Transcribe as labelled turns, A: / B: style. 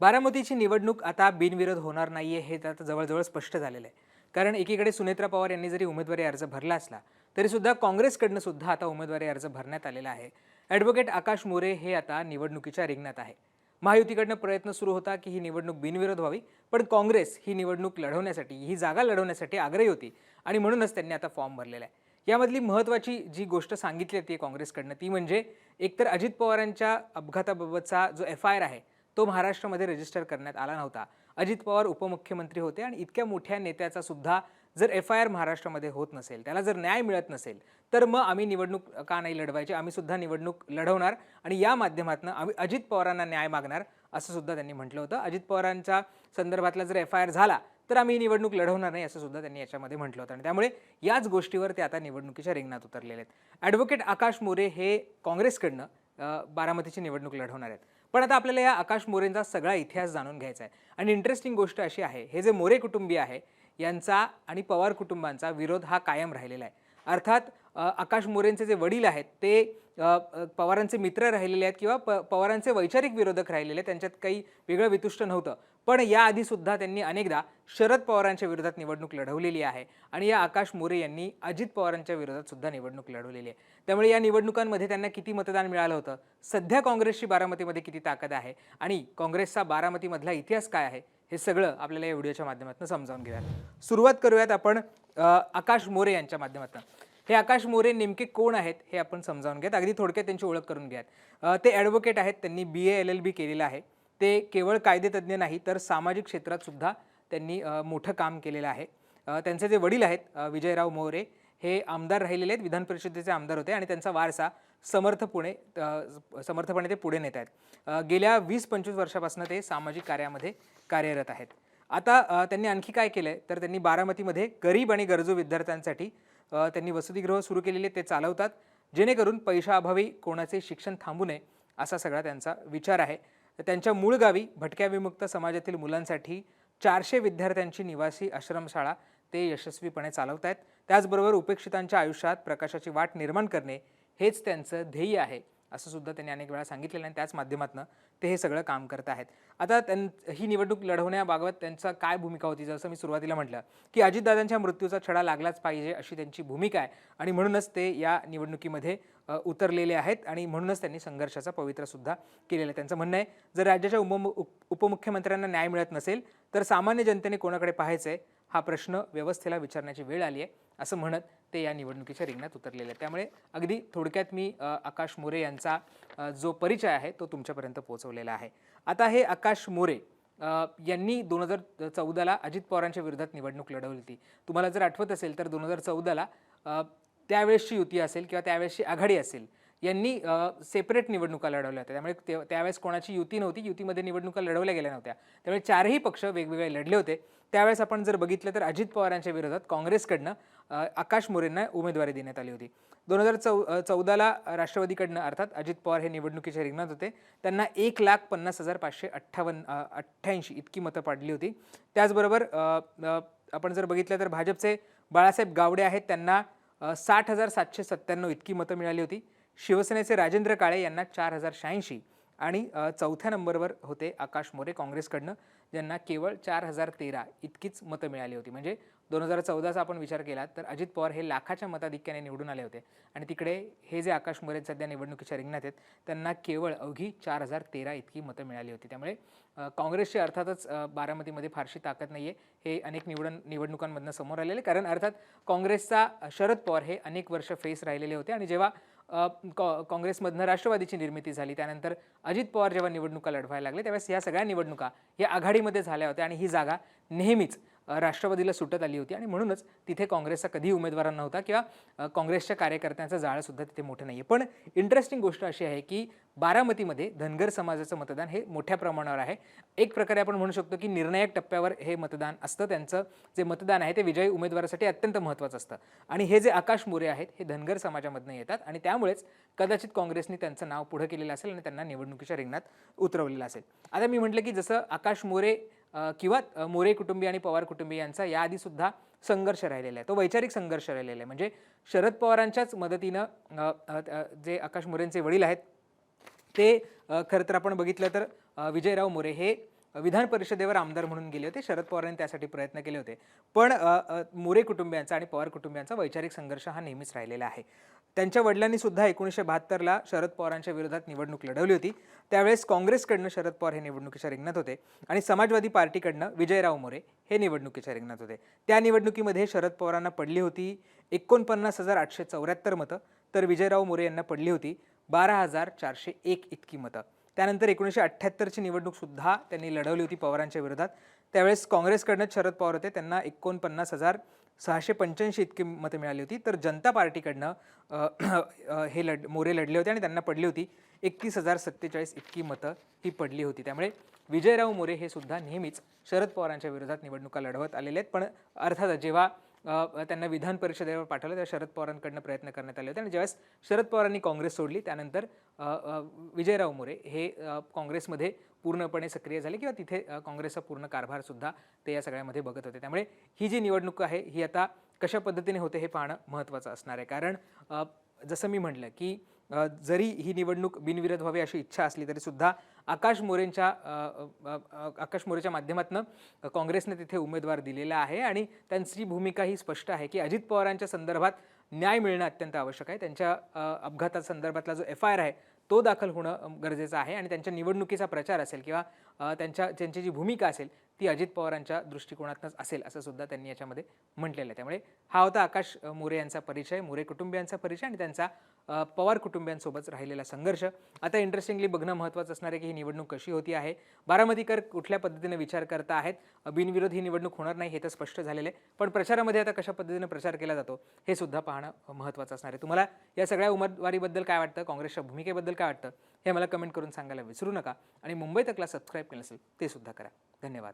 A: बारामतीची निवडणूक आता बिनविरोध होणार नाहीये हे तर आता जवळजवळ स्पष्ट झालेलं आहे. कारण एकीकडे सुनेत्रा पवार यांनी जरी उमेदवारी अर्ज भरला असला तरी सुद्धा काँग्रेसकडनं सुद्धा आता उमेदवारी अर्ज भरण्यात आलेला आहे. ॲडव्होकेट आकाश मोरे हे आता निवडणुकीच्या रिंगणात आहे. महायुतीकडनं प्रयत्न सुरू होता की ही निवडणूक बिनविरोध व्हावी, पण काँग्रेस ही निवडणूक लढवण्यासाठी, ही जागा लढवण्यासाठी आग्रही होती आणि म्हणूनच त्यांनी आता फॉर्म भरलेला आहे. यामधली महत्त्वाची जी गोष्ट सांगितली ती काँग्रेसकडनं ती म्हणजे एकतर अजित पवारांच्या अपघाताबाबतचा जो FIR आहे तो महाराष्ट्रामध्ये रजिस्टर करण्यात आला नव्हता. अजित पवार उपमुख्यमंत्री होते आणि इतक्या मोठ्या नेत्याचा सुद्धा जर FIR महाराष्ट्रामध्ये होत नसेल, त्याला जर न्याय मिळत नसेल, तर मग आम्ही निवडणूक का नाही लढवायची? आम्ही सुद्धा निवडणूक लढवणार आणि या माध्यमातून आम्ही अजित पवारांना न्याय मागणार, असं सुद्धा त्यांनी म्हटलं होतं. अजित पवारांच्या संदर्भातला जर FIR झाला, तर आम्ही निवडणूक लढवणार नाही, असं सुद्धा त्यांनी याच्यामध्ये म्हटलं होतं आणि त्यामुळे याच गोष्टीवर ते आता निवडणुकीच्या रिंगणात उतरलेले आहेत. ॲडव्होकेट आकाश मोरे हे काँग्रेसकडनं बारामतीची निवडणूक लढवणार आहेत. पण आता आपल्याला या आकाश मोरेंचा सगळा इतिहास जाणून घ्यायचा आहे आणि इंटरेस्टिंग गोष्ट अशी आहे, हे जे मोरे कुटुंबीय आहे यांचा आणि पवार कुटुंबांचा विरोध हा कायम राहिलेला आहे. अर्थात आकाश मोरेंचे जे वडील आहेत ते पवारांचे मित्र राहिलेले आहेत किंवा पवारांचे वैचारिक विरोधक राहिलेले आहेत, त्यांच्यात काही वेगळं वितुष्ट नव्हतं. पण याआधी सुद्धा त्यांनी अनेकदा शरद पवारांच्या विरोधात निवडणूक लढवलेली आहे आणि या आकाश मोरे यांनी अजित पवारांच्या विरोधात सुद्धा निवडणूक लढवलेली आहे. त्यामुळे या निवडणुकांमध्ये त्यांना किती मतदान मिळालं होतं, सध्या काँग्रेसची बारामतीमध्ये किती ताकद आहे आणि काँग्रेसचा बारामतीमधला इतिहास काय आहे, हे सगळं आपल्याला या व्हिडिओच्या माध्यमातून समजावून घेऊयात. सुरुवात करूयात आपण आकाश मोरे यांच्या माध्यमातून. हे आकाश मोरे नेमके कोण आहेत हे आपण समजावून घ्यात. अगदी थोडक्यात त्यांची ओळख करून घ्यात. ते ॲडव्होकेट आहेत. त्यांनी BA LLB केलेलं आहे. ते केवळ कायदेतज्ञ नाही तर सामाजिक क्षेत्रात सुद्धा त्यांनी मोठं काम केलेलं आहे. त्यांचे जे वडील आहेत विजयराव मोरे हे आमदार राहिलेले आहेत, विधान परिषदेचे आमदार होते आणि त्यांचा वारसा समर्थपणे ते पुढे नेत आहेत. गेल्या 20-25 वर्षापासून ते सामाजिक कार्यामध्ये कार्यरत आहेत. आता त्यांनी आणखी काय केलंय तर त्यांनी बारामतीमध्ये गरीब आणि गरजू विद्यार्थ्यांसाठी त्यांनी वसतिगृह सुरू केलेले ते चालवतात, जेणेकरून पैशाअभावी कोणाचे शिक्षण थांबू नये असा सगळा त्यांचा विचार आहे. त्यांच्या मूळ गावी भटक्या विमुक्त समाजातील मुलांसाठी 400 विद्यार्थ्यांची निवासी आश्रमशाळा ते यशस्वीपणे चालवत आहेत. त्याचबरोबर उपेक्षितांच्या आयुष्यात प्रकाशाची वाट निर्माण करणे हेच त्यांचं ध्येय आहे, असं सुद्धा त्यांनी अनेक वेळा सांगितलेलं आणि त्याच माध्यमातून ते हे सगळं काम करत आहेत. आता ही निवडणूक लढवण्याबाबत त्यांचा काय भूमिका होती, जसं मी सुरुवातीला म्हटलं की अजितदादांच्या मृत्यूचा छडा लागलाच पाहिजे अशी त्यांची भूमिका आहे आणि म्हणूनच ते या निवडणुकीमध्ये उतरलेले आहेत आणि म्हणूनच त्यांनी संघर्षाचा पवित्रा सुद्धा केलेला आहे. त्यांचं म्हणणं आहे, जर राज्याच्या उपमुख्यमंत्र्यांना न्याय मिळत नसेल तर सामान्य जनतेने कोणाकडे पाहायचंय हा प्रश्न व्यवस्थेला विचारण्याची वेळ आली आहे, असं म्हणत ते या निवडणुकीच्या रिंगणात उतरलेले आहेत. त्यामुळे अगदी थोडक्यात मी आकाश मोरे यांचा जो परिचय आहे तो तुमच्यापर्यंत पोहोचवलेला आहे. आता हे आकाश मोरे यांनी 2014ला अजित पवारांच्या विरोधात निवडणूक लढवली होती. तुम्हाला जर आठवत असेल तर 2014ला त्यावेळेसची युती असेल किंवा त्यावेळेसची आघाडी असेल यांनी सेपरेट निवडणुका लढवल्या होत्या. त्यामुळे त्यावेळेस कोणाची युती नव्हती, युतीमध्ये निवडणुका लढवल्या गेल्या नव्हत्या. त्यामुळे चारही पक्ष वेगवेगळे लढले होते. त्यावेळेस आपण जर बघितलं तर अजित पवारांच्या विरोधात काँग्रेसकडनं आकाश मोरेंना उमेदवारी देण्यात आली होती. 2014ला राष्ट्रवादीकडनं अर्थात अजित पवार हे निवडणुकीच्या रिंगणात होते. त्यांना 1,50,588 इतकी मतं पडली होती. त्याचबरोबर आपण जर बघितलं तर भाजपचे बाळासाहेब गावडे आहेत, त्यांना 60,797 इतकी मतं मिळाली होती. शिवसेनेचे राजेंद्र काळे यांना 4,086 आणि चौथ्या नंबरवर होते आकाश मोरे काँग्रेसकडनं, ज्यांना केवळ 4,013 इतकीच मतं मिळाली होती. म्हणजे 2014चा आपण विचार केला तर अजित पवार हे लाखाच्या मताधिक्याने निवडून आले होते आणि तिकडे हे जे आकाश मोरे सध्या निवडणुकीच्या रिंगणात आहेत त्यांना केवळ अवघी 4,013 इतकी मतं मिळाली होती. त्यामुळे काँग्रेसची अर्थातच बारामतीमध्ये फारशी ताकद नाही आहे, हे अनेक निवडणुकांमधनं समोर आलेले. कारण अर्थात काँग्रेसचा शरद पवार हे अनेक वर्ष फेस राहिलेले होते आणि जेव्हा काँग्रेसमधनं राष्ट्रवादीची निर्मिती झाली त्यानंतर अजित पवार जेव्हा निवडणुका लढवायला लागले त्यावेळेस या सगळ्या निवडणुका या आघाडीमध्ये झाल्या होत्या आणि ही जागा नेहमीच राष्ट्रवादीला सुटत आली होती आणि म्हणूनच तिथे काँग्रेसचा कधी उमेदवार नव्हता किंवा काँग्रेसच्या कार्यकर्त्यांचं जाळंसुद्धा तिथे मोठं नाही आहे. पण इंटरेस्टिंग गोष्ट अशी आहे की बारामतीमध्ये धनगर समाजाचं मतदान हे मोठ्या प्रमाणावर आहे. एक प्रकारे आपण म्हणू शकतो की निर्णायक टप्प्यावर हे मतदान असतं. त्यांचं जे मतदान आहे ते विजयी उमेदवारासाठी अत्यंत महत्त्वाचं असतं आणि हे जे आकाश मोरे आहेत हे धनगर समाजामधनं येतात आणि त्यामुळेच कदाचित काँग्रेसने त्यांचं नाव पुढं केलेलं असेल आणि त्यांना निवडणुकीच्या रिंगणात उतरवलेलं असेल. आता मी म्हटलं की जसं आकाश मोरे किंवा मोरे कुटुंबीय आणि पवार कुटुंबीय यांचा याआधी सुद्धा संघर्ष राहिलेला आहे, तो वैचारिक संघर्ष राहिलेला आहे. म्हणजे शरद पवारांच्याच मदतीनं जे आकाश मोरेंचे वडील आहेत ते खरं तर आपण बघितलं तर विजयराव मोरे हे विधान परिषदेवर आमदार म्हणून गेले होते. शरद पवारांनी त्यासाठी प्रयत्न केले होते. पण मोरे कुटुंबियांचा आणि पवार कुटुंबियांचा वैचारिक संघर्ष हा नेहमीच राहिलेला आहे. त्यांच्या वडिलांनी सुद्धा 1972ला शरद पवारांच्या विरोधात निवडणूक लढवली होती. त्यावेळेस काँग्रेसकडनं शरद पवार हे निवडणुकीच्या रिंगणात होते आणि समाजवादी पार्टीकडनं विजयराव मोरे हे निवडणुकीच्या रिंगणात होते. त्या निवडणुकीमध्ये शरद पवारांना पडली होती 49,874 मतं, तर विजयराव मोरे यांना पडली होती 12,401 इतकी मतं. त्यानंतर 1978ची निवडणूक सुद्धा त्यांनी लढवली होती पवारांच्या विरोधात. त्यावेळेस काँग्रेसकडनं शरद पवार होते, त्यांना 49,685 इतकी मतं मिळाली होती. तर जनता पार्टीकडनं मोरे लढले होते आणि त्यांना पडली होती 31,047 इतकी मतं ही पडली होती. त्यामुळे विजयराव मोरे हे सुद्धा नेहमीच शरद पवारांच्या विरोधात निवडणुका लढवत आलेले आहेत. पण अर्थातच जेव्हा त्यांना विधान परिषदेवर पाठवलं तेव्हा शरद पवारांकडनं प्रयत्न करण्यात आले होते आणि ज्यावेळेस शरद पवारांनी काँग्रेस सोडली त्यानंतर विजयराव मोरे हे काँग्रेसमध्ये पूर्णपणे सक्रिय झाले किंवा तिथे काँग्रेसचा पूर्ण कारभारसुद्धा ते या सगळ्यामध्ये बघत होते. त्यामुळे ही जी निवडणूक आहे ही आता कशा पद्धतीने होते हे पाहणं महत्त्वाचं असणार आहे. कारण जसं मी म्हटलं की जरी ही निवडणूक बिनविरोध व्हावी अशी इच्छा असली तरी सुद्धा आकाश मोरेच्या माध्यमातून काँग्रेसने तिथे उमेदवार दिलेला आहे आणि त्यांची भूमिका ही स्पष्ट आहे की अजित पवारांच्या संदर्भात न्याय मिळणं अत्यंत आवश्यक आहे. त्यांच्या अपघातासंदर्भातला जो FIR आहे तो दाखल होणं गरजेचं आहे आणि त्यांच्या निवडणुकीचा प्रचार असेल किंवा त्यांची जी भूमिका असेल ती अजित पवारांच्या दृष्टिकोनातूनच असेल असं सुद्धा त्यांनी याच्यामध्ये म्हटलेलं आहे. त्यामुळे हा होता आकाश मोरे यांचा परिचय, मोरे कुटुंबियांचा परिचय आणि त्यांचा पवार कुटुंबियांसोबत राहिलेला संघर्ष. आता इंटरेस्टिंगली बघणं महत्त्वाचं असणार आहे की ही निवडणूक कशी होती आहे, बारामतीकर कुठल्या पद्धतीने विचार करता आहेत. बिनविरोध ही निवडणूक होणार नाही हे तर स्पष्ट झालेलं आहे. पण प्रचारामध्ये आता कशा पद्धतीने प्रचार केला जातो हे सुद्धा पाहणं महत्त्वाचं असणार आहे. तुम्हाला या सगळ्या उमेदवारीबद्दल काय वाटतं, काँग्रेसच्या भूमिकेबद्दल काय वाटतं हे मला कमेंट करून सांगायला विसरू नका आणि मुंबई तकला सबस्क्राईब केलं असेल ते सुद्धा करा. धन्यवाद.